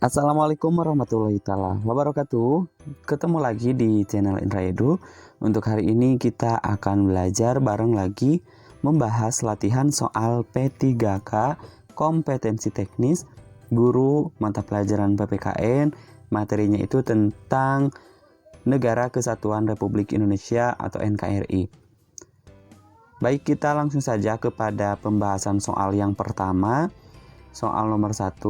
Assalamualaikum warahmatullahi taala wabarakatuh. Ketemu lagi di channel Indra Edu. Untuk hari ini kita akan belajar bareng lagi membahas latihan soal P3K kompetensi teknis guru mata pelajaran PPKN. Materinya itu tentang Negara Kesatuan Republik Indonesia atau NKRI. Baik, kita langsung saja kepada pembahasan soal yang pertama. Soal nomor 1.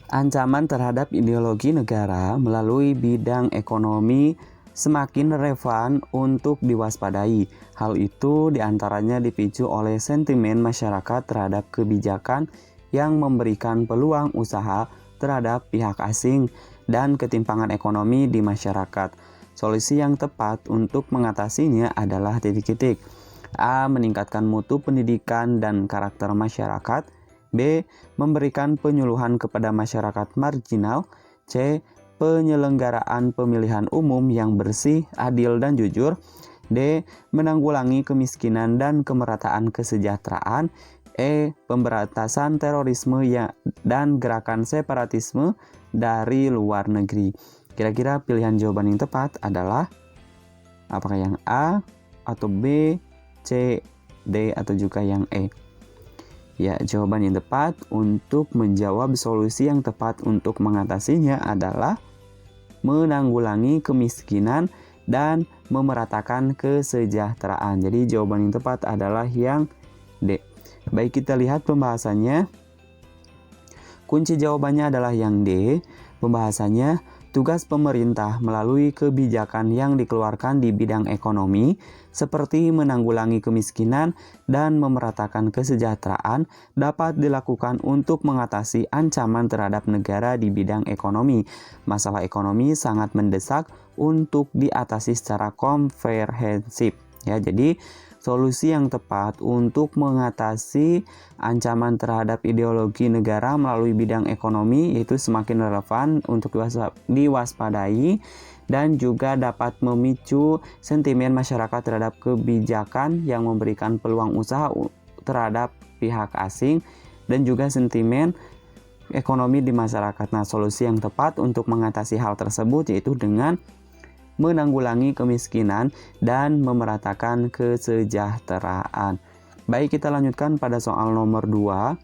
Ancaman terhadap ideologi negara melalui bidang ekonomi semakin relevan untuk diwaspadai. Hal itu diantaranya dipicu oleh sentimen masyarakat terhadap kebijakan yang memberikan peluang usaha terhadap pihak asing dan ketimpangan ekonomi di masyarakat. Solusi yang tepat untuk mengatasinya adalah titik-titik. A. Meningkatkan mutu pendidikan dan karakter masyarakat. B. Memberikan penyuluhan kepada masyarakat marginal. C. Penyelenggaraan pemilihan umum yang bersih, adil, dan jujur. D. Menanggulangi kemiskinan dan kemerataan kesejahteraan. E. Pemberantasan terorisme dan gerakan separatisme dari luar negeri. Kira-kira pilihan jawaban yang tepat adalah apakah yang A atau B, C, D, atau juga yang E? Ya, jawaban yang tepat untuk menjawab solusi yang tepat untuk mengatasinya adalah menanggulangi kemiskinan dan memeratakan kesejahteraan. Jadi jawaban yang tepat adalah yang D. Baik, kita lihat pembahasannya. Kunci jawabannya adalah yang D. Pembahasannya, tugas pemerintah melalui kebijakan yang dikeluarkan di bidang ekonomi seperti menanggulangi kemiskinan dan memeratakan kesejahteraan dapat dilakukan untuk mengatasi ancaman terhadap negara di bidang ekonomi. Masalah ekonomi sangat mendesak untuk diatasi secara komprehensif. Ya, jadi solusi yang tepat untuk mengatasi ancaman terhadap ideologi negara melalui bidang ekonomi itu semakin relevan untuk diwaspadai dan juga dapat memicu sentimen masyarakat terhadap kebijakan yang memberikan peluang usaha terhadap pihak asing dan juga sentimen ekonomi di masyarakat. Nah, solusi yang tepat untuk mengatasi hal tersebut yaitu dengan menanggulangi kemiskinan dan memeratakan kesejahteraan. Baik, kita lanjutkan pada soal nomor 2.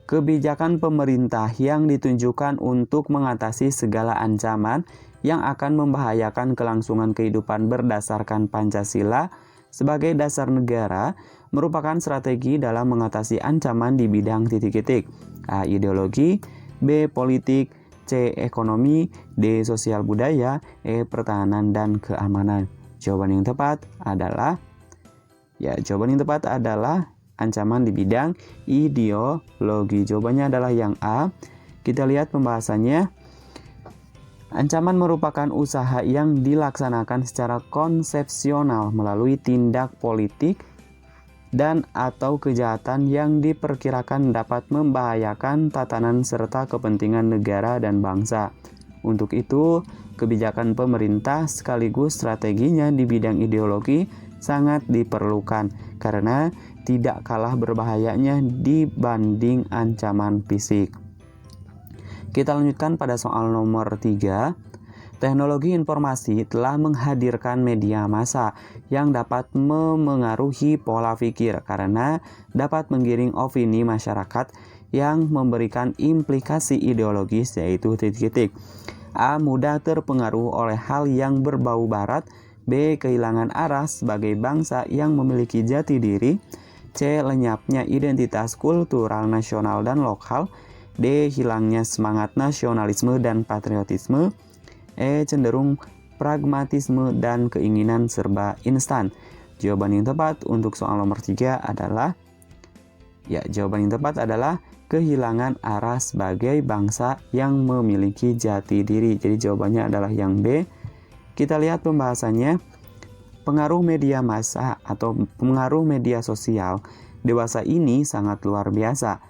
Kebijakan pemerintah yang ditunjukkan untuk mengatasi segala ancaman yang akan membahayakan kelangsungan kehidupan berdasarkan Pancasila sebagai dasar negara merupakan strategi dalam mengatasi ancaman di bidang titik-titik. A. Ideologi. B. Politik. C. Ekonomi. D. Sosial budaya. E. Pertahanan dan keamanan. Jawaban yang tepat adalah ancaman di bidang ideologi. Jawabannya adalah yang A. Kita lihat pembahasannya. Ancaman merupakan usaha yang dilaksanakan secara konsepsional melalui tindak politik dan atau kejahatan yang diperkirakan dapat membahayakan tatanan serta kepentingan negara dan bangsa. Untuk itu, kebijakan pemerintah sekaligus strateginya di bidang ideologi sangat diperlukan karena tidak kalah berbahayanya dibanding ancaman fisik. Kita lanjutkan pada soal nomor 3. Teknologi informasi telah menghadirkan media massa yang dapat memengaruhi pola pikir karena dapat menggiring opini masyarakat yang memberikan implikasi ideologis yaitu titik-titik. A. Mudah terpengaruh oleh hal yang berbau barat. B. Kehilangan arah sebagai bangsa yang memiliki jati diri. C. Lenyapnya identitas kultural nasional dan lokal. D. Hilangnya semangat nasionalisme dan patriotisme. E. Cenderung pragmatisme dan keinginan serba instan. Jawaban yang tepat untuk soal nomor 3 adalah kehilangan arah sebagai bangsa yang memiliki jati diri. Jadi jawabannya adalah yang B. Kita lihat pembahasannya. Pengaruh media massa atau pengaruh media sosial dewasa ini sangat luar biasa.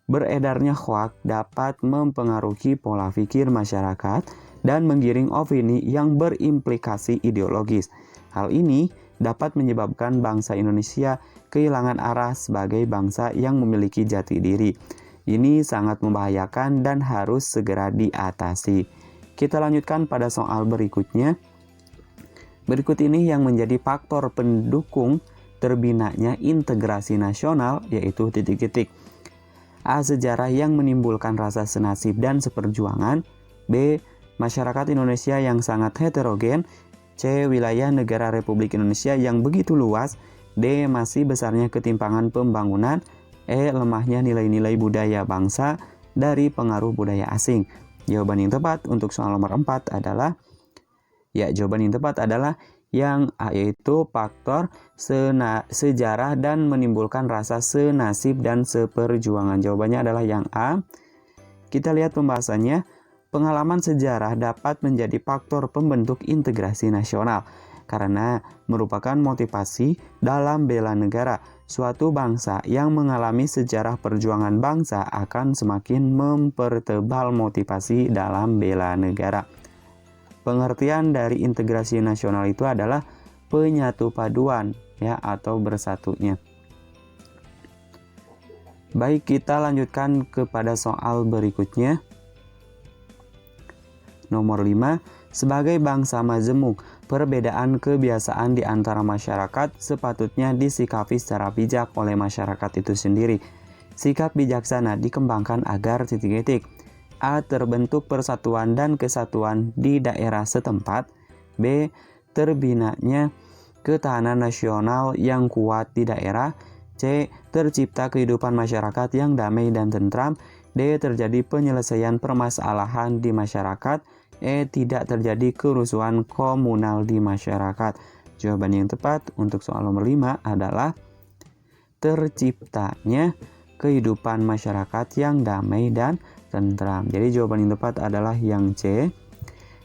Beredarnya hoaks dapat mempengaruhi pola pikir masyarakat dan menggiring opini yang berimplikasi ideologis. Hal ini dapat menyebabkan bangsa Indonesia kehilangan arah sebagai bangsa yang memiliki jati diri. Ini sangat membahayakan dan harus segera diatasi. Kita lanjutkan pada soal berikutnya. Berikut ini yang menjadi faktor pendukung terbinanya integrasi nasional, yaitu titik-titik. A. Sejarah yang menimbulkan rasa senasib dan seperjuangan. B. Masyarakat Indonesia yang sangat heterogen. C. Wilayah negara Republik Indonesia yang begitu luas. D. Masih besarnya ketimpangan pembangunan. E. Lemahnya nilai-nilai budaya bangsa dari pengaruh budaya asing. Jawaban yang tepat untuk soal nomor 4 adalah yang A, yaitu faktor sejarah dan menimbulkan rasa senasib dan seperjuangan. Jawabannya adalah yang A. Kita lihat pembahasannya. Pengalaman sejarah dapat menjadi faktor pembentuk integrasi nasional karena merupakan motivasi dalam bela negara. Suatu bangsa yang mengalami sejarah perjuangan bangsa akan semakin mempertebal motivasi dalam bela negara. Pengertian dari integrasi nasional itu adalah penyatu paduan atau bersatunya. Baik, kita lanjutkan kepada soal berikutnya. Nomor 5, sebagai bangsa majemuk, perbedaan kebiasaan di antara masyarakat sepatutnya disikapi secara bijak oleh masyarakat itu sendiri. Sikap bijaksana dikembangkan agar titik-titik. A. Terbentuk persatuan dan kesatuan di daerah setempat. B. Terbinanya ketahanan nasional yang kuat di daerah. C. Tercipta kehidupan masyarakat yang damai dan tentram. D. Terjadi penyelesaian permasalahan di masyarakat. E. Tidak terjadi kerusuhan komunal di masyarakat. Jawaban yang tepat untuk soal nomor 5 adalah terciptanya kehidupan masyarakat yang damai dan tentram. Jadi jawaban yang tepat adalah yang C.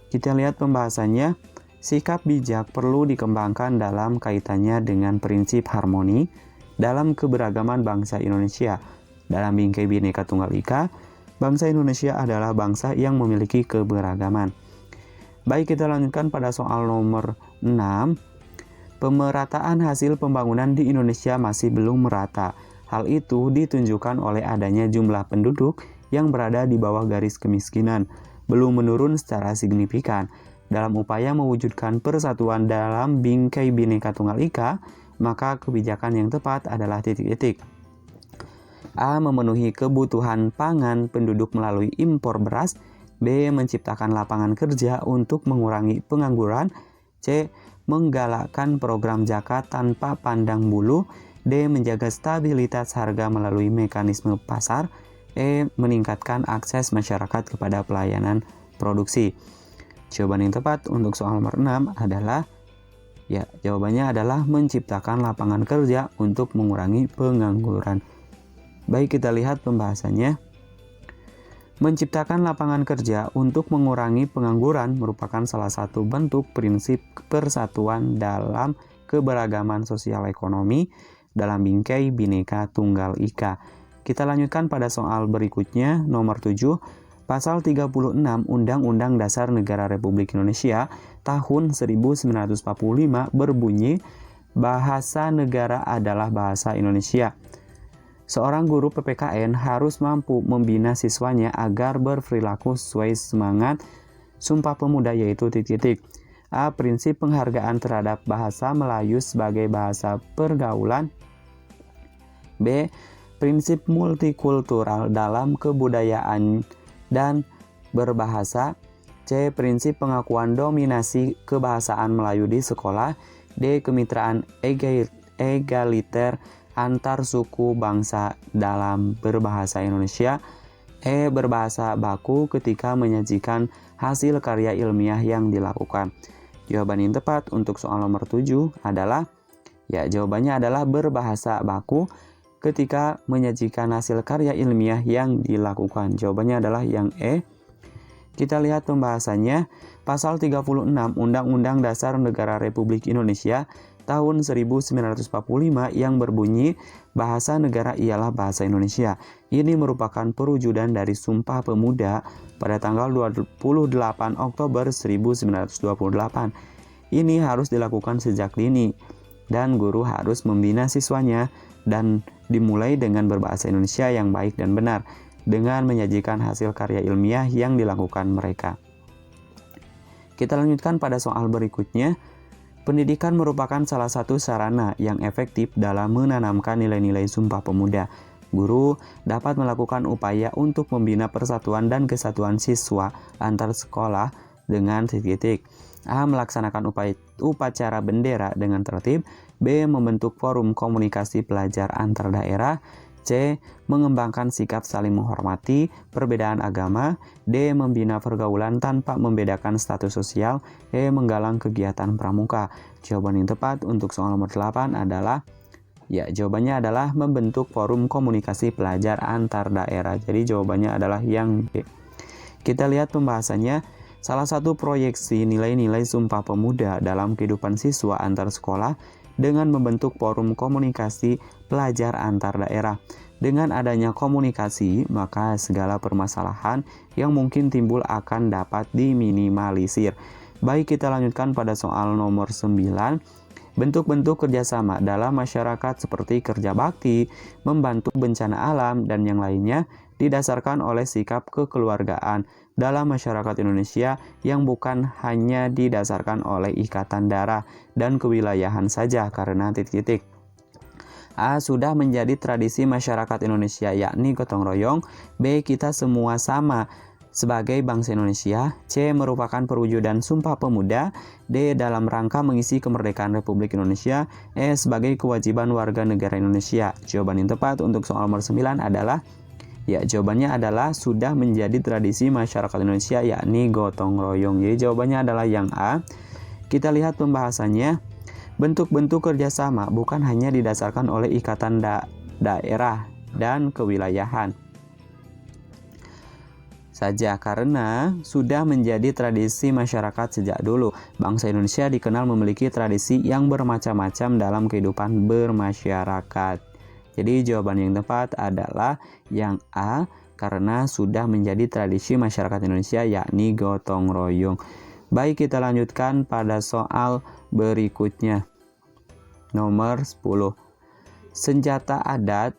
Kita lihat pembahasannya. Sikap bijak perlu dikembangkan dalam kaitannya dengan prinsip harmoni dalam keberagaman bangsa Indonesia. Dalam bingkai Bhinneka Tunggal Ika, bangsa Indonesia adalah bangsa yang memiliki keberagaman. Baik, kita lanjutkan pada soal nomor 6. Pemerataan hasil pembangunan di Indonesia masih belum merata. Hal itu ditunjukkan oleh adanya jumlah penduduk yang berada di bawah garis kemiskinan, belum menurun secara signifikan. Dalam upaya mewujudkan persatuan dalam bingkai Bhinneka Tunggal Ika, maka kebijakan yang tepat adalah titik-titik. A. Memenuhi kebutuhan pangan penduduk melalui impor beras. B. Menciptakan lapangan kerja untuk mengurangi pengangguran. C. Menggalakkan program zakat tanpa pandang bulu. D. Menjaga stabilitas harga melalui mekanisme pasar. E. Meningkatkan akses masyarakat kepada pelayanan produksi. Jawaban yang tepat untuk soal nomor 6 adalah jawabannya adalah menciptakan lapangan kerja untuk mengurangi pengangguran. Baik, kita lihat pembahasannya. Menciptakan lapangan kerja untuk mengurangi pengangguran merupakan salah satu bentuk prinsip persatuan dalam keberagaman sosial ekonomi dalam bingkai Bhinneka Tunggal Ika. Kita lanjutkan pada soal berikutnya, nomor 7. Pasal 36 Undang-Undang Dasar Negara Republik Indonesia tahun 1945 berbunyi, bahasa negara adalah bahasa Indonesia. Seorang guru PPKN harus mampu membina siswanya agar berperilaku sesuai semangat Sumpah Pemuda, yaitu titik-titik. A. Prinsip penghargaan terhadap bahasa Melayu sebagai bahasa pergaulan. B. Prinsip multikultural dalam kebudayaan dan berbahasa. C. Prinsip pengakuan dominasi kebahasaan Melayu di sekolah. D. Kemitraan egaliter antar suku bangsa dalam berbahasa Indonesia. E. Berbahasa baku ketika menyajikan hasil karya ilmiah yang dilakukan. Jawaban yang tepat untuk soal nomor 7 adalah jawabannya adalah berbahasa baku ketika menyajikan hasil karya ilmiah yang dilakukan. Jawabannya adalah yang E. Kita lihat pembahasannya. Pasal 36 Undang-Undang Dasar Negara Republik Indonesia tahun 1945 yang berbunyi, bahasa negara ialah bahasa Indonesia. Ini merupakan perwujudan dari Sumpah Pemuda pada tanggal 28 Oktober 1928. Ini harus dilakukan sejak dini, dan guru harus membina siswanya dan dimulai dengan berbahasa Indonesia yang baik dan benar. dengan menyajikan hasil karya ilmiah yang dilakukan mereka. Kita lanjutkan pada soal berikutnya. Pendidikan merupakan salah satu sarana yang efektif dalam menanamkan nilai-nilai Sumpah Pemuda. Guru dapat melakukan upaya untuk membina persatuan dan kesatuan siswa antar sekolah dengan titik-titik. A. Melaksanakan upacara bendera dengan tertib. B. Membentuk forum komunikasi pelajar antar daerah. C. Mengembangkan sikap saling menghormati perbedaan agama. D. Membina pergaulan tanpa membedakan status sosial. E. Menggalang kegiatan pramuka. Jawaban yang tepat untuk soal nomor 8 adalah jawabannya adalah membentuk forum komunikasi pelajar antar daerah. Jadi jawabannya adalah yang B. Kita lihat pembahasannya. Salah satu proyeksi nilai-nilai Sumpah Pemuda dalam kehidupan siswa antar sekolah dengan membentuk forum komunikasi pelajar antar daerah. Dengan adanya komunikasi, maka segala permasalahan yang mungkin timbul akan dapat diminimalisir. Baik, kita lanjutkan pada soal nomor 9. Bentuk-bentuk kerjasama dalam masyarakat seperti kerja bakti, membantu bencana alam, dan yang lainnya didasarkan oleh sikap kekeluargaan dalam masyarakat Indonesia yang bukan hanya didasarkan oleh ikatan darah dan kewilayahan saja karena titik-titik. A. Sudah menjadi tradisi masyarakat Indonesia yakni gotong royong. B. Kita semua sama sebagai bangsa Indonesia. C. Merupakan perwujudan Sumpah Pemuda. D. Dalam rangka mengisi kemerdekaan Republik Indonesia. E. Sebagai kewajiban warga negara Indonesia. Jawaban yang tepat untuk soal nomor 9 adalah jawabannya adalah sudah menjadi tradisi masyarakat Indonesia yakni gotong royong. Jadi jawabannya adalah yang A. Kita lihat pembahasannya. Bentuk-bentuk kerjasama bukan hanya didasarkan oleh ikatan daerah dan kewilayahan saja karena sudah menjadi tradisi masyarakat sejak dulu. Bangsa Indonesia dikenal memiliki tradisi yang bermacam-macam dalam kehidupan bermasyarakat. Jadi jawaban yang tepat adalah yang A, karena sudah menjadi tradisi masyarakat Indonesia yakni gotong royong. Baik, kita lanjutkan pada soal berikutnya. Nomor 10. Senjata adat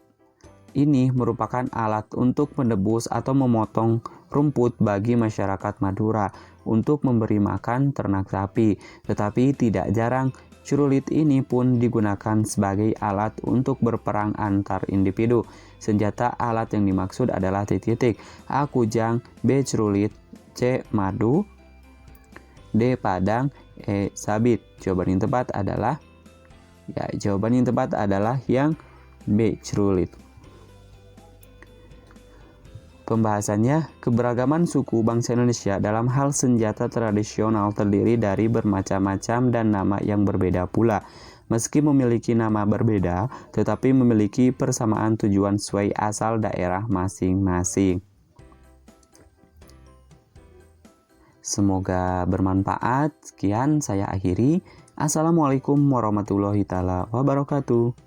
ini merupakan alat untuk menebus atau memotong rumput bagi masyarakat Madura untuk memberi makan ternak sapi. Tetapi tidak jarang cerulit ini pun digunakan sebagai alat untuk berperang antar individu. Senjata alat yang dimaksud adalah titik-titik. A. Kujang. B. Cerulit. C. Madu. D. Padang. E. Sabit. Jawaban yang tepat adalah yang B. Cerulit. Pembahasannya, keberagaman suku bangsa Indonesia dalam hal senjata tradisional terdiri dari bermacam-macam dan nama yang berbeda pula. Meski memiliki nama berbeda, tetapi memiliki persamaan tujuan sesuai asal daerah masing-masing. Semoga bermanfaat. Sekian saya akhiri. Assalamualaikum warahmatullahi wabarakatuh.